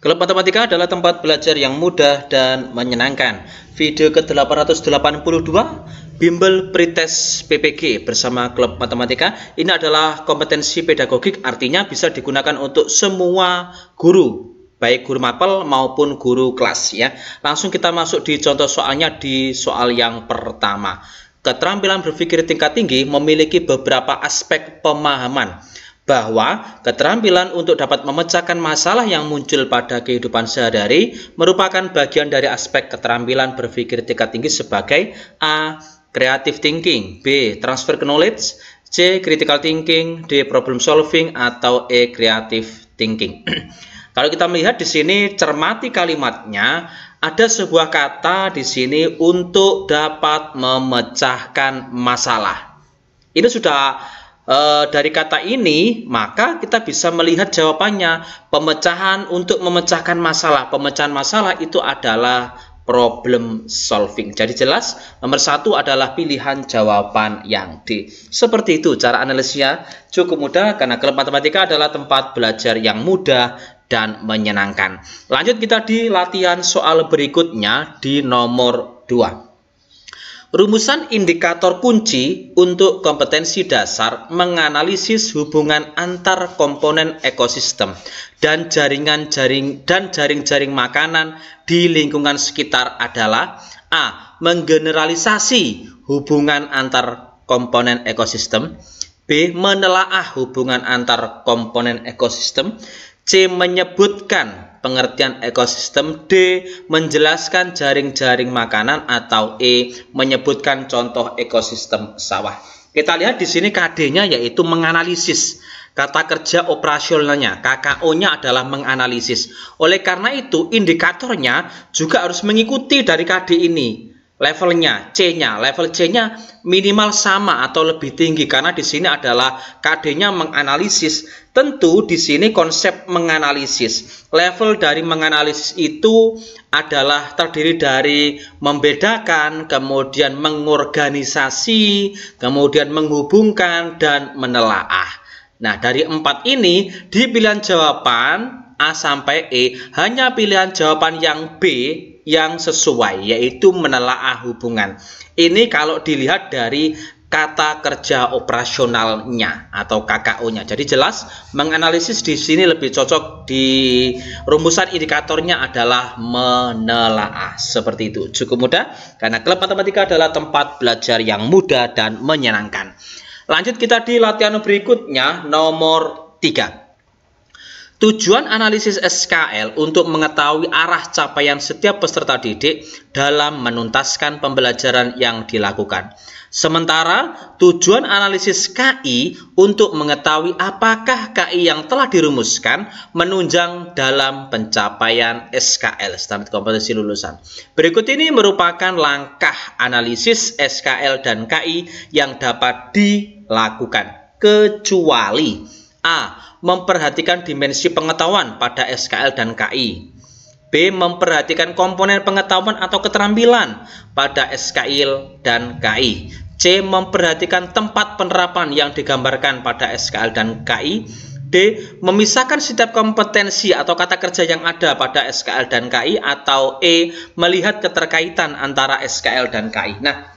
Klub Matematika adalah tempat belajar yang mudah dan menyenangkan. Video ke-882, Bimbel Pretest PPG bersama Klub Matematika. Ini adalah kompetensi pedagogik, artinya bisa digunakan untuk semua guru, baik guru mapel maupun guru kelas ya. Langsung kita masuk di contoh soalnya di soal yang pertama. Keterampilan berpikir tingkat tinggi memiliki beberapa aspek pemahaman, bahwa keterampilan untuk dapat memecahkan masalah yang muncul pada kehidupan sehari-hari merupakan bagian dari aspek keterampilan berpikir tingkat tinggi sebagai A. Creative thinking, B. Transfer knowledge, C. Critical thinking, D. Problem solving, atau E. Creative thinking. Kalau kita melihat di sini, cermati kalimatnya, ada sebuah kata di sini untuk dapat memecahkan masalah. Ini sudah dari kata ini, maka kita bisa melihat jawabannya. Pemecahan untuk memecahkan masalah. Pemecahan masalah itu adalah problem solving. Jadi jelas nomor 1 adalah pilihan jawaban yang D. Seperti itu cara analisisnya, cukup mudah karena Klub Matematika adalah tempat belajar yang mudah dan menyenangkan. Lanjut kita di latihan soal berikutnya di nomor 2. Rumusan indikator kunci untuk kompetensi dasar menganalisis hubungan antar komponen ekosistem dan jaring-jaring makanan di lingkungan sekitar adalah A. Menggeneralisasi hubungan antar komponen ekosistem, B. Menelaah hubungan antar komponen ekosistem, C. Menyebutkan pengertian ekosistem, D. Menjelaskan jaring-jaring makanan, atau E. Menyebutkan contoh ekosistem sawah. Kita lihat di sini KD-nya yaitu menganalisis. Kata kerja operasionalnya, KKO-nya adalah menganalisis. Oleh karena itu, indikatornya juga harus mengikuti dari KD ini. Levelnya, C-nya, level C-nya minimal sama atau lebih tinggi karena di sini adalah KD-nya menganalisis. Tentu di sini konsep menganalisis. Level dari menganalisis itu adalah terdiri dari membedakan, kemudian mengorganisasi, kemudian menghubungkan dan menelaah. Nah, dari 4 ini di pilihan jawaban A sampai E hanya pilihan jawaban yang B yang sesuai, yaitu menelaah hubungan. Ini kalau dilihat dari kata kerja operasionalnya atau KKO-nya. Jadi jelas menganalisis di sini lebih cocok, di rumusan indikatornya adalah menelaah. Seperti itu. Cukup mudah karena Klub Matematika adalah tempat belajar yang mudah dan menyenangkan. Lanjut kita di latihan berikutnya nomor 3. Tujuan analisis SKL untuk mengetahui arah capaian setiap peserta didik dalam menuntaskan pembelajaran yang dilakukan. Sementara tujuan analisis KI untuk mengetahui apakah KI yang telah dirumuskan menunjang dalam pencapaian SKL, standar kompetensi lulusan. Berikut ini merupakan langkah analisis SKL dan KI yang dapat dilakukan, kecuali A. Memperhatikan dimensi pengetahuan pada SKL dan KI, B. Memperhatikan komponen pengetahuan atau keterampilan pada SKL dan KI, C. Memperhatikan tempat penerapan yang digambarkan pada SKL dan KI, D. Memisahkan setiap kompetensi atau kata kerja yang ada pada SKL dan KI, atau E. Melihat keterkaitan antara SKL dan KI. Nah,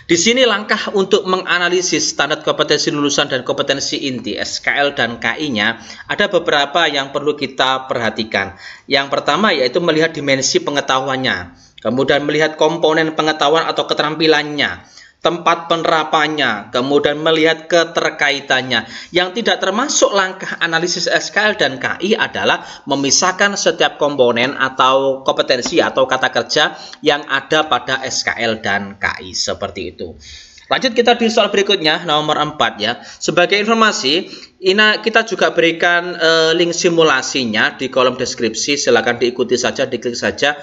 di sini langkah untuk menganalisis standar kompetensi lulusan dan kompetensi inti SKL dan KI-nya ada beberapa yang perlu kita perhatikan. Yang pertama yaitu melihat dimensi pengetahuannya, kemudian melihat komponen pengetahuan atau keterampilannya, tempat penerapannya, kemudian melihat keterkaitannya. Yang tidak termasuk langkah analisis SKL dan KI adalah memisahkan setiap komponen atau kompetensi atau kata kerja yang ada pada SKL dan KI. Seperti itu. Lanjut kita di soal berikutnya nomor 4 ya. Sebagai informasi, kita juga berikan link simulasinya di kolom deskripsi. Silakan diikuti saja, diklik saja.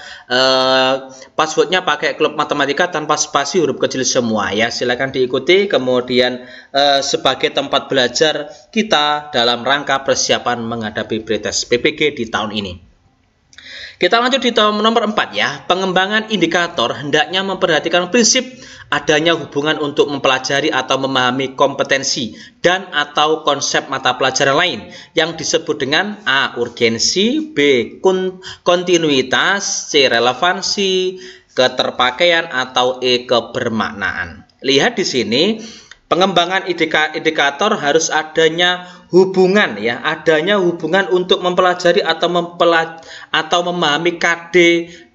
Passwordnya pakai Klub Matematika tanpa spasi, huruf kecil semua ya. Silakan diikuti. Kemudian sebagai tempat belajar kita dalam rangka persiapan menghadapi pretest PPG di tahun ini. Kita lanjut di nomor 4 ya. Pengembangan indikator hendaknya memperhatikan prinsip adanya hubungan untuk mempelajari atau memahami kompetensi dan atau konsep mata pelajaran lain yang disebut dengan A. Urgensi, B. Kontinuitas, C. Relevansi, keterpakaian, atau E. Kebermaknaan. Lihat di sini. Pengembangan indikator harus adanya hubungan ya, adanya hubungan untuk mempelajari atau memahami KD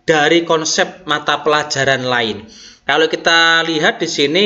dari konsep mata pelajaran lain. Kalau kita lihat di sini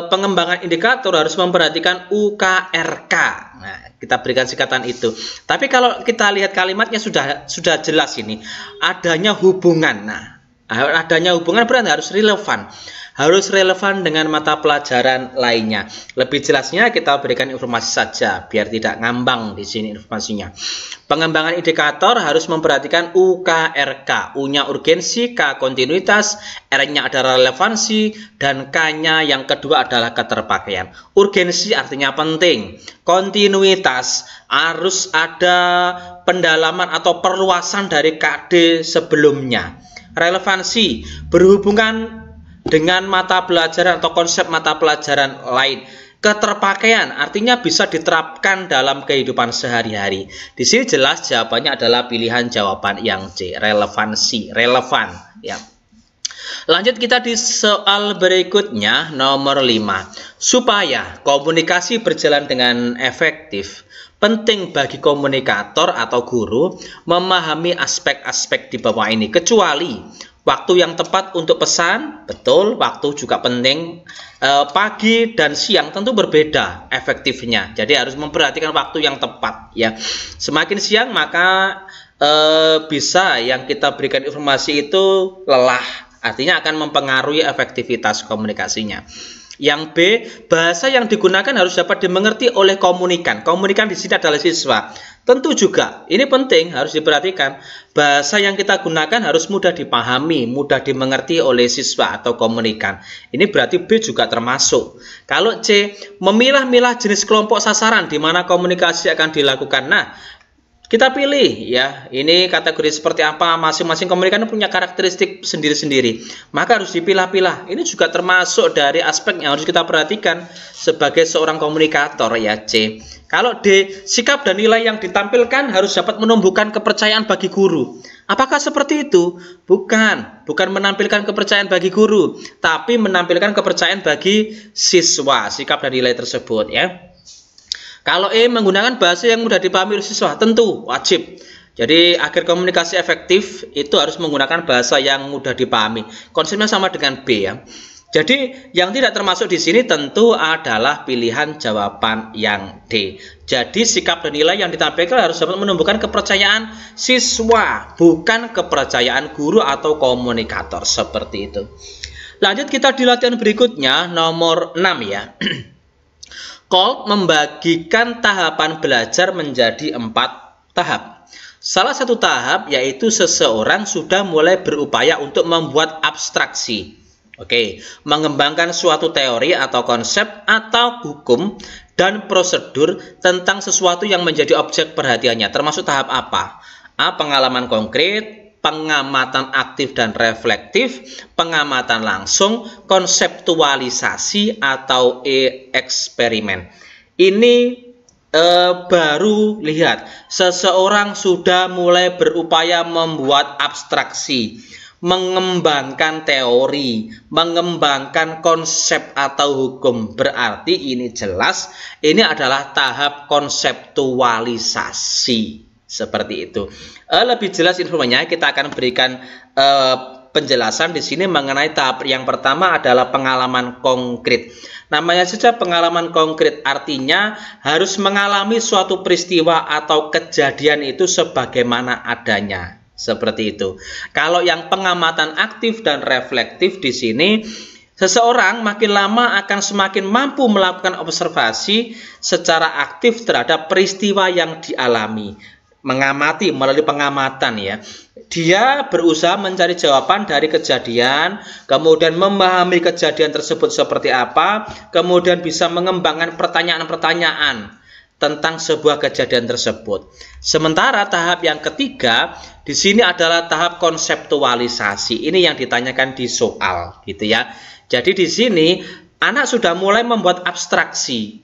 pengembangan indikator harus memperhatikan UKRK. Nah, kita berikan singkatan itu. Tapi kalau kita lihat kalimatnya sudah jelas ini, adanya hubungan. Nah, adanya hubungan berarti harus relevan. Harus relevan dengan mata pelajaran lainnya. Lebih jelasnya kita berikan informasi saja biar tidak ngambang di sini informasinya. Pengembangan indikator harus memperhatikan UKRK. U-nya urgensi, K kontinuitas, R-nya adalah relevansi, dan K-nya yang kedua adalah keterpakaian. Urgensi artinya penting. Kontinuitas harus ada pendalaman atau perluasan dari KD sebelumnya. Relevansi berhubungan dengan mata pelajaran atau konsep mata pelajaran lain. Keterpakaian artinya bisa diterapkan dalam kehidupan sehari-hari. Di sini jelas jawabannya adalah pilihan jawaban yang C, relevansi, relevan ya. Lanjut kita di soal berikutnya nomor 5. Supaya komunikasi berjalan dengan efektif, penting bagi komunikator atau guru memahami aspek-aspek di bawah ini, kecuali waktu yang tepat untuk pesan, betul, waktu juga penting. Pagi dan siang tentu berbeda efektifnya. Jadi harus memperhatikan waktu yang tepat ya. Semakin siang maka bisa yang kita berikan informasi itu lelah. Artinya akan mempengaruhi efektivitas komunikasinya. Yang B, bahasa yang digunakan harus dapat dimengerti oleh komunikan. Komunikan di sini adalah siswa. Tentu juga, ini penting, harus diperhatikan. Bahasa yang kita gunakan harus mudah dipahami, mudah dimengerti oleh siswa atau komunikan. Ini berarti B juga termasuk. Kalau C, memilah-milah jenis kelompok sasaran di mana komunikasi akan dilakukan. Nah, kita pilih ya, ini kategori seperti apa, masing-masing komunikan punya karakteristik sendiri-sendiri. Maka harus dipilah-pilah. Ini juga termasuk dari aspek yang harus kita perhatikan sebagai seorang komunikator ya, C. Kalau D, sikap dan nilai yang ditampilkan harus dapat menumbuhkan kepercayaan bagi guru. Apakah seperti itu? Bukan menampilkan kepercayaan bagi guru, tapi menampilkan kepercayaan bagi siswa, sikap dan nilai tersebut ya. Kalau E, menggunakan bahasa yang mudah dipahami oleh siswa, tentu wajib. Jadi agar komunikasi efektif itu harus menggunakan bahasa yang mudah dipahami. Konsepnya sama dengan B ya. Jadi yang tidak termasuk di sini tentu adalah pilihan jawaban yang D. Jadi sikap dan nilai yang ditampilkan harus dapat menumbuhkan kepercayaan siswa, bukan kepercayaan guru atau komunikator, seperti itu. Lanjut kita di latihan berikutnya nomor 6 ya. Kolb membagikan tahapan belajar menjadi 4 tahap. Salah satu tahap yaitu seseorang sudah mulai berupaya untuk membuat abstraksi. Oke, mengembangkan suatu teori atau konsep atau hukum dan prosedur tentang sesuatu yang menjadi objek perhatiannya. Termasuk tahap apa? A. Pengalaman konkret, pengamatan aktif dan reflektif, pengamatan langsung, konseptualisasi, atau E. eksperimen. Ini baru lihat, seseorang sudah mulai berupaya membuat abstraksi, mengembangkan teori, mengembangkan konsep atau hukum. Berarti ini jelas, ini adalah tahap konseptualisasi. Seperti itu. Lebih jelas informasinya kita akan berikan penjelasan di sini mengenai tahap yang pertama adalah pengalaman konkret. Namanya saja pengalaman konkret, artinya harus mengalami suatu peristiwa atau kejadian itu sebagaimana adanya. Seperti itu. Kalau yang pengamatan aktif dan reflektif di sini, seseorang makin lama akan semakin mampu melakukan observasi secara aktif terhadap peristiwa yang dialami. Mengamati melalui pengamatan ya. Dia berusaha mencari jawaban dari kejadian, kemudian memahami kejadian tersebut seperti apa, kemudian bisa mengembangkan pertanyaan-pertanyaan. tentang sebuah kejadian tersebut. Sementara tahap yang ketiga di sini adalah tahap konseptualisasi. Ini yang ditanyakan di soal, gitu ya. Jadi di sini anak sudah mulai membuat abstraksi,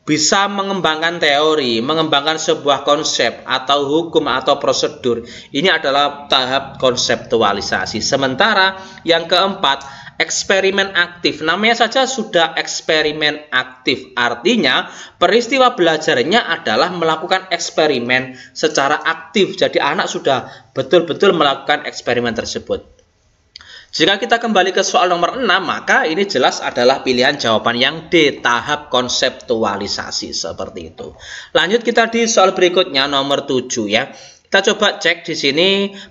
bisa mengembangkan teori, mengembangkan sebuah konsep atau hukum atau prosedur. Ini adalah tahap konseptualisasi. Sementara yang keempat, eksperimen aktif. Namanya saja sudah eksperimen aktif. Artinya peristiwa belajarnya adalah melakukan eksperimen secara aktif. Jadi anak sudah betul-betul melakukan eksperimen tersebut. Jika kita kembali ke soal nomor 6, maka ini jelas adalah pilihan jawaban yang D, tahap konseptualisasi, seperti itu. Lanjut kita di soal berikutnya nomor 7 ya. Kita coba cek di sini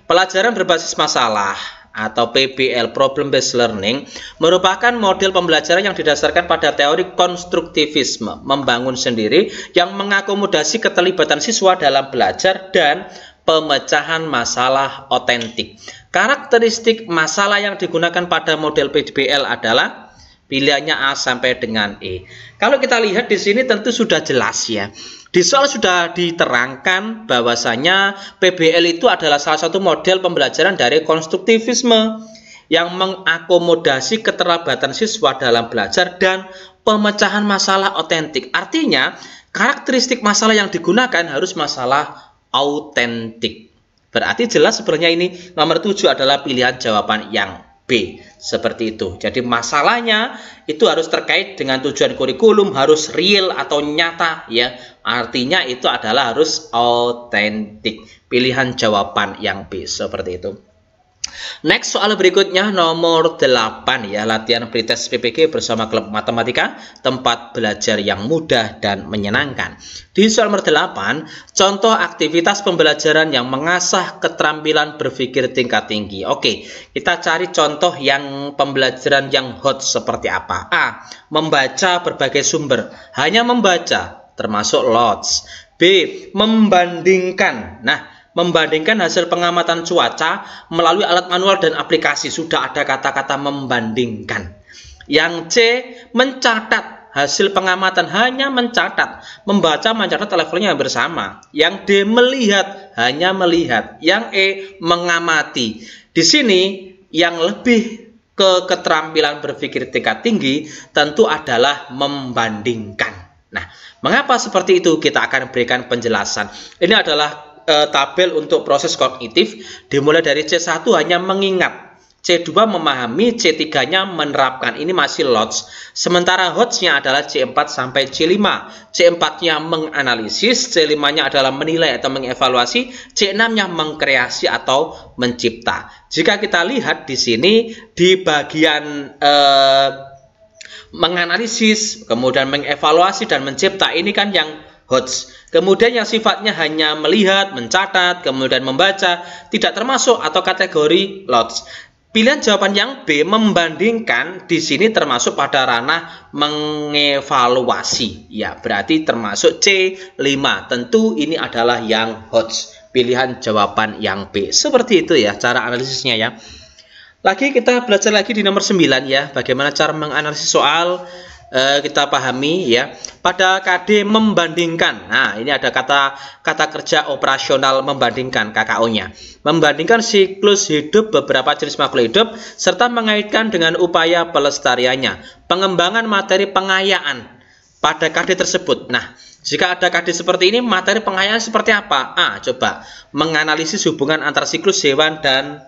pelajaran berbasis masalah atau PBL, Problem Based Learning, merupakan model pembelajaran yang didasarkan pada teori konstruktivisme, membangun sendiri yang mengakomodasi keterlibatan siswa dalam belajar dan pemecahan masalah otentik. Karakteristik masalah yang digunakan pada model PBL adalah pilihannya A sampai dengan E. Kalau kita lihat di sini tentu sudah jelas ya. Di soal sudah diterangkan bahwasanya PBL itu adalah salah satu model pembelajaran dari konstruktivisme yang mengakomodasi keterlibatan siswa dalam belajar dan pemecahan masalah otentik. Artinya, karakteristik masalah yang digunakan harus masalah autentik. Berarti jelas sebenarnya ini nomor 7 adalah pilihan jawaban yang B. Seperti itu. Jadi masalahnya itu harus terkait dengan tujuan kurikulum, harus real atau nyata ya. Artinya itu adalah harus autentik. Pilihan jawaban yang B. Seperti itu. Next soal berikutnya nomor 8 ya, latihan pretest PPG bersama klub matematika, tempat belajar yang mudah dan menyenangkan. Di soal nomor 8, contoh aktivitas pembelajaran yang mengasah keterampilan berpikir tingkat tinggi. Oke, kita cari contoh yang pembelajaran yang hot seperti apa. A. Membaca berbagai sumber, hanya membaca, termasuk lots. B. Membandingkan. Nah, membandingkan hasil pengamatan cuaca melalui alat manual dan aplikasi. Sudah ada kata-kata membandingkan. Yang C, mencatat hasil pengamatan, hanya mencatat. Membaca, mencatat levelnya bersama. Yang D, melihat, hanya melihat. Yang E, mengamati. Di sini yang lebih ke keterampilan berpikir tingkat tinggi tentu adalah membandingkan. Nah, mengapa seperti itu? Kita akan berikan penjelasan. Ini adalah tabel untuk proses kognitif, dimulai dari C1 hanya mengingat, C2 memahami, C3-nya menerapkan. Ini masih lots. Sementara HOTS-nya adalah C4 sampai C5. C4-nya menganalisis, C5-nya adalah menilai atau mengevaluasi, C6-nya mengkreasi atau mencipta. Jika kita lihat di sini di bagian menganalisis, kemudian mengevaluasi dan mencipta, ini kan yang HOTS. Kemudian yang sifatnya hanya melihat, mencatat, kemudian membaca, tidak termasuk atau kategori LOTS. Pilihan jawaban yang B, membandingkan, di sini termasuk pada ranah mengevaluasi. Ya, berarti termasuk C5. Tentu ini adalah yang HOTS. Pilihan jawaban yang B. Seperti itu ya cara analisisnya ya. Lagi kita belajar lagi di nomor 9 ya. Bagaimana cara menganalisis soal. Kita pahami ya, pada KD membandingkan. Nah, ini ada kata kerja operasional membandingkan, KKO-nya. Membandingkan siklus hidup beberapa jenis makhluk hidup serta mengaitkan dengan upaya pelestariannya. Pengembangan materi pengayaan pada KD tersebut. Nah, jika ada KD seperti ini, materi pengayaan seperti apa? A. Coba menganalisis hubungan antar siklus hewan dan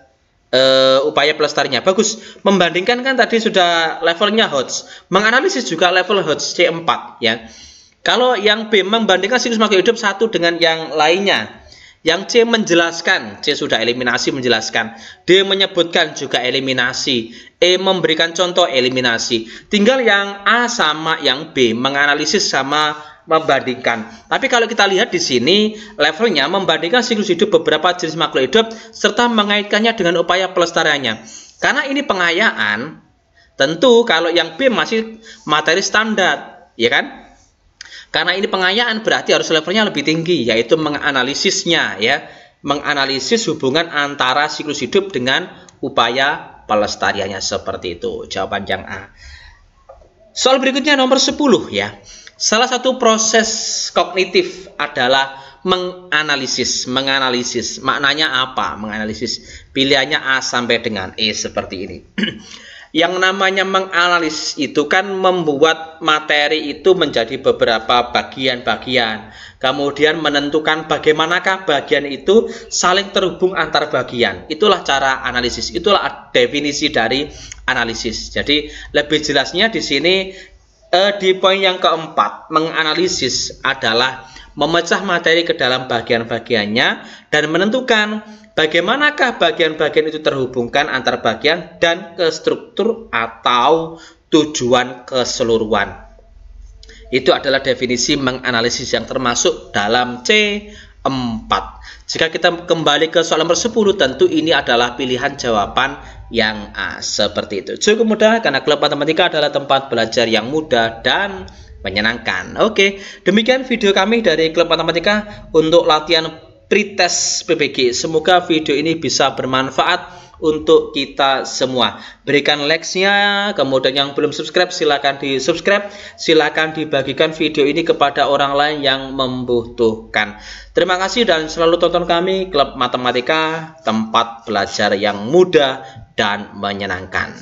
upaya pelestariannya. Bagus. Membandingkan kan tadi sudah levelnya HOTS. Menganalisis juga level HOTS C4 ya. Kalau yang B membandingkan siklus makhluk hidup satu dengan yang lainnya. Yang C menjelaskan, C sudah eliminasi menjelaskan. D menyebutkan juga eliminasi. E memberikan contoh eliminasi. Tinggal yang A sama yang B menganalisis sama membandingkan. Tapi kalau kita lihat di sini levelnya membandingkan siklus hidup beberapa jenis makhluk hidup serta mengaitkannya dengan upaya pelestariannya. Karena ini pengayaan, tentu kalau yang B masih materi standar, ya kan? Karena ini pengayaan berarti harus levelnya lebih tinggi, yaitu menganalisisnya ya, menganalisis hubungan antara siklus hidup dengan upaya pelestariannya, seperti itu. Jawaban yang A. Soal berikutnya nomor 10 ya. Salah satu proses kognitif adalah menganalisis. Menganalisis maknanya apa? Menganalisis, pilihannya A sampai dengan E seperti ini. Yang namanya menganalisis itu kan membuat materi itu menjadi beberapa bagian-bagian, kemudian menentukan bagaimanakah bagian itu saling terhubung antar bagian. Itulah cara analisis, itulah definisi dari analisis. Jadi lebih jelasnya di sini di poin yang keempat, menganalisis adalah memecah materi ke dalam bagian-bagiannya dan menentukan bagaimanakah bagian-bagian itu terhubungkan antar bagian dan ke struktur atau tujuan keseluruhan. Itu adalah definisi menganalisis yang termasuk dalam C4. Jika kita kembali ke soal nomor 10, tentu ini adalah pilihan jawaban yang A, seperti itu. Cukup mudah karena klub matematika adalah tempat belajar yang mudah dan menyenangkan. Oke, demikian video kami dari klub matematika untuk latihan pretest PPG. Semoga video ini bisa bermanfaat untuk kita semua. Berikan like-nya, kemudian yang belum subscribe silakan di subscribe, silakan dibagikan video ini kepada orang lain yang membutuhkan. Terima kasih dan selalu tonton kami, Klub Matematika, tempat belajar yang mudah dan menyenangkan.